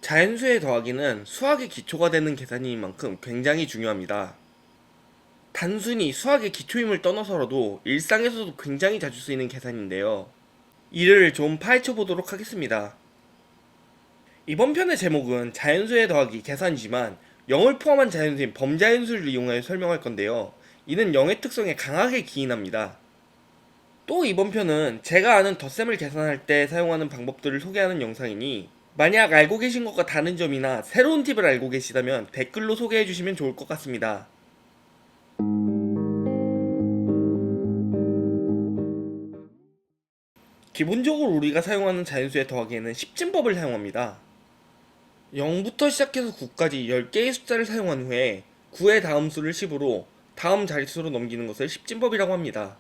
자연수의 더하기는 수학의 기초가 되는 계산인 만큼 굉장히 중요합니다. 단순히 수학의 기초임을 떠나서라도 일상에서도 굉장히 자주 쓰이는 계산인데요. 이를 좀 파헤쳐 보도록 하겠습니다. 이번 편의 제목은 자연수의 더하기 계산이지만 0을 포함한 자연수인 범자연수를 이용하여 설명할 건데요. 이는 0의 특성에 강하게 기인합니다. 또 이번 편은 제가 아는 덧셈을 계산할 때 사용하는 방법들을 소개하는 영상이니 만약 알고 계신 것과 다른 점이나 새로운 팁을 알고 계시다면 댓글로 소개해 주시면 좋을 것 같습니다. 기본적으로 우리가 사용하는 자연수의 더하기에는 10진법을 사용합니다. 0부터 시작해서 9까지 10개의 숫자를 사용한 후에 9의 다음 수를 10으로 다음 자릿수로 넘기는 것을 10진법이라고 합니다.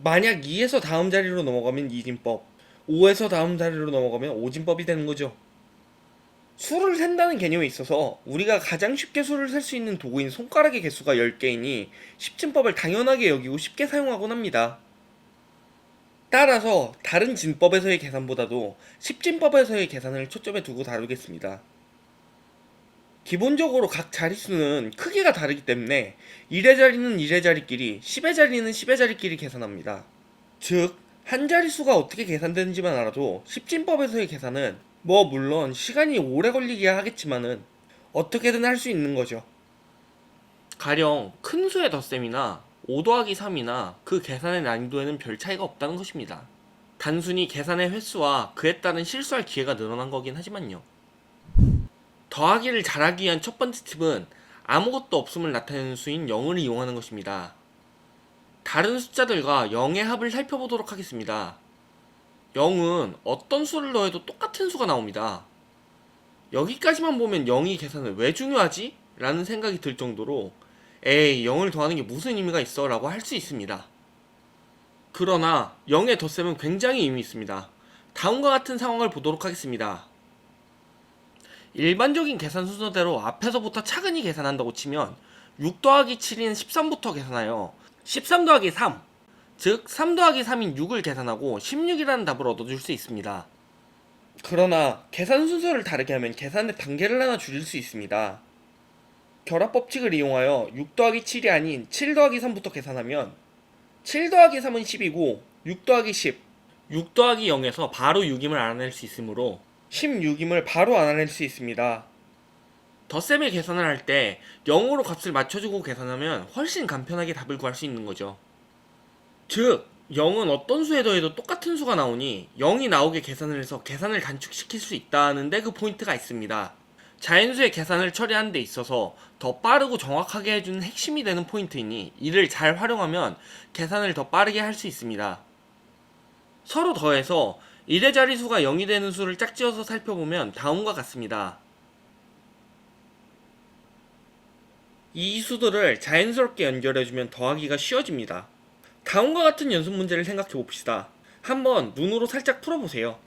만약 2에서 다음 자리로 넘어가면 2진법, 5에서 다음 자리로 넘어가면 5진법이 되는 거죠. 수를 센다는 개념에 있어서 우리가 가장 쉽게 수를 셀 수 있는 도구인 손가락의 개수가 10개이니 10진법을 당연하게 여기고 쉽게 사용하곤 합니다. 따라서 다른 진법에서의 계산보다도 10진법에서의 계산을 초점에 두고 다루겠습니다. 기본적으로 각 자릿수는 크기가 다르기 때문에 1의 자리는 1의 자리끼리, 10의 자리는 10의 자리끼리 계산합니다. 즉, 한 자릿수가 어떻게 계산되는지만 알아도 10진법에서의 계산은 물론 시간이 오래 걸리기야 하겠지만은 어떻게든 할 수 있는 거죠. 가령 큰 수의 덧셈이나 5 더하기 3이나 그 계산의 난이도에는 별 차이가 없다는 것입니다. 단순히 계산의 횟수와 그에 따른 실수할 기회가 늘어난 거긴 하지만요. 더하기를 잘하기 위한 첫 번째 팁은 아무것도 없음을 나타내는 수인 0을 이용하는 것입니다. 다른 숫자들과 0의 합을 살펴보도록 하겠습니다. 0은 어떤 수를 더해도 똑같은 수가 나옵니다. 여기까지만 보면 0이 계산을 왜 중요하지? 라는 생각이 들 정도로 에이 0을 더하는 게 무슨 의미가 있어? 라고 할 수 있습니다. 그러나 0의 덧셈은 굉장히 의미 있습니다. 다음과 같은 상황을 보도록 하겠습니다. 일반적인 계산 순서대로 앞에서부터 차근히 계산한다고 치면 6 더하기 7인 13부터 계산하여 13 더하기 3, 즉 3 더하기 3인 6을 계산하고 16이라는 답을 얻어줄 수 있습니다. 그러나 계산 순서를 다르게 하면 계산의 단계를 하나 줄일 수 있습니다. 결합 법칙을 이용하여 6 더하기 7이 아닌 7 더하기 3부터 계산하면 7 더하기 3은 10이고 6 더하기 10, 6 더하기 0에서 바로 6임을 알아낼 수 있으므로 16임을 바로 알아낼 수 있습니다. 덧셈의 계산을 할 때 0으로 값을 맞춰주고 계산하면 훨씬 간편하게 답을 구할 수 있는 거죠. 즉 0은 어떤 수에 더해도 똑같은 수가 나오니 0이 나오게 계산을 해서 계산을 단축시킬 수 있다는데 그 포인트가 있습니다. 자연수의 계산을 처리하는 데 있어서 더 빠르고 정확하게 해주는 핵심이 되는 포인트이니 이를 잘 활용하면 계산을 더 빠르게 할 수 있습니다. 서로 더해서 1의 자리수가 0이 되는 수를 짝지어서 살펴보면 다음과 같습니다. 이 수들을 자연스럽게 연결해주면 더하기가 쉬워집니다. 다음과 같은 연습 문제를 생각해 봅시다. 한번 눈으로 살짝 풀어보세요.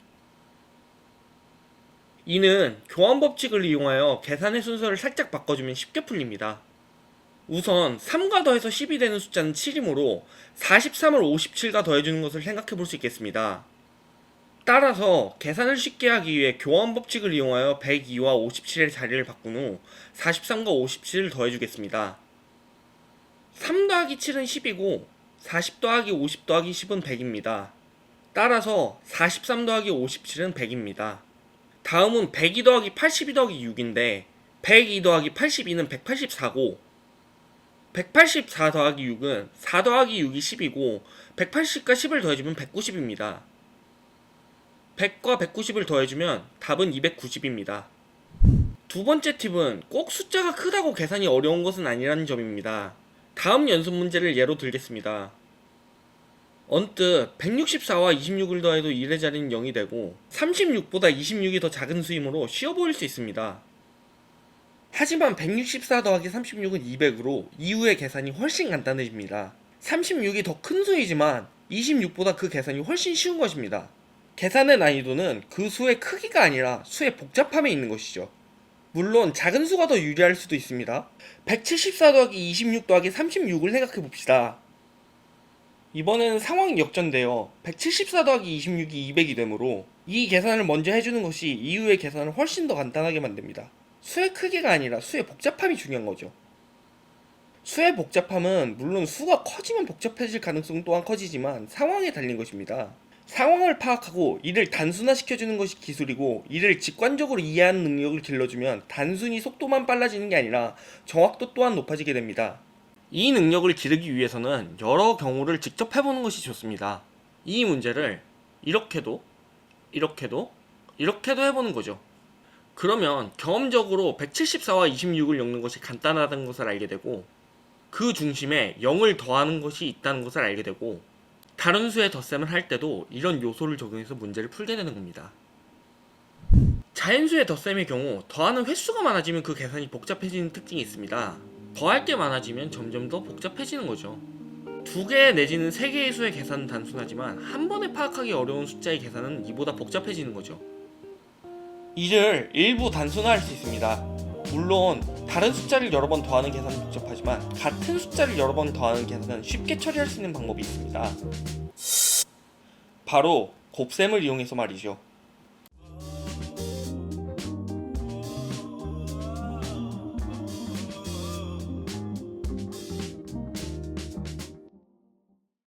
이는 교환 법칙을 이용하여 계산의 순서를 살짝 바꿔주면 쉽게 풀립니다. 우선 3과 더해서 10이 되는 숫자는 7이므로 43을 57과 더해주는 것을 생각해 볼 수 있겠습니다. 따라서 계산을 쉽게 하기 위해 교환 법칙을 이용하여 102와 57의 자리를 바꾼 후 43과 57을 더해주겠습니다. 3 더하기 7은 10이고 40 더하기 50 더하기 10은 100입니다. 따라서 43 더하기 57은 100입니다. 다음은 102 더하기 82 더하기 6인데 102 더하기 82는 184고 184 더하기 6은 4 더하기 6이 10이고 180과 10을 더해주면 190입니다. 100과 190을 더해주면 답은 290입니다. 두 번째 팁은 꼭 숫자가 크다고 계산이 어려운 것은 아니라는 점입니다. 다음 연습 문제를 예로 들겠습니다. 언뜻 164와 26을 더해도 1의 자리는 0이 되고 36보다 26이 더 작은 수이므로 쉬워 보일 수 있습니다. 하지만 164 더하기 36은 200으로 이후의 계산이 훨씬 간단해집니다. 36이 더 큰 수이지만 26보다 그 계산이 훨씬 쉬운 것입니다. 계산의 난이도는 그 수의 크기가 아니라 수의 복잡함에 있는 것이죠. 물론 작은 수가 더 유리할 수도 있습니다. 174 더하기 26 더하기 36을 생각해 봅시다. 이번에는 상황이 역전되어 174 더하기 26이 200이 되므로 이 계산을 먼저 해주는 것이 이후의 계산을 훨씬 더 간단하게 만듭니다. 수의 크기가 아니라 수의 복잡함이 중요한 거죠. 수의 복잡함은 물론 수가 커지면 복잡해질 가능성 또한 커지지만 상황에 달린 것입니다. 상황을 파악하고 이를 단순화시켜주는 것이 기술이고, 이를 직관적으로 이해하는 능력을 길러주면 단순히 속도만 빨라지는 게 아니라 정확도 또한 높아지게 됩니다. 이 능력을 기르기 위해서는 여러 경우를 직접 해보는 것이 좋습니다. 이 문제를 이렇게도 이렇게도 해보는 거죠. 그러면 경험적으로 174와 26을 엮는 것이 간단하다는 것을 알게 되고, 그 중심에 0을 더하는 것이 있다는 것을 알게 되고, 다른 수의 덧셈을 할 때도 이런 요소를 적용해서 문제를 풀게 되는 겁니다. 자연수의 덧셈의 경우 더하는 횟수가 많아지면 그 계산이 복잡해지는 특징이 있습니다. 더할 게 많아지면 점점 더 복잡해지는 거죠. 2개 내지는 3개의 수의 계산은 단순하지만 한 번에 파악하기 어려운 숫자의 계산은 이보다 복잡해지는 거죠. 이를 일부 단순화할 수 있습니다. 물론 다른 숫자를 여러 번 더하는 계산은 복잡하지만 같은 숫자를 여러 번 더하는 계산은 쉽게 처리할 수 있는 방법이 있습니다. 바로 곱셈을 이용해서 말이죠.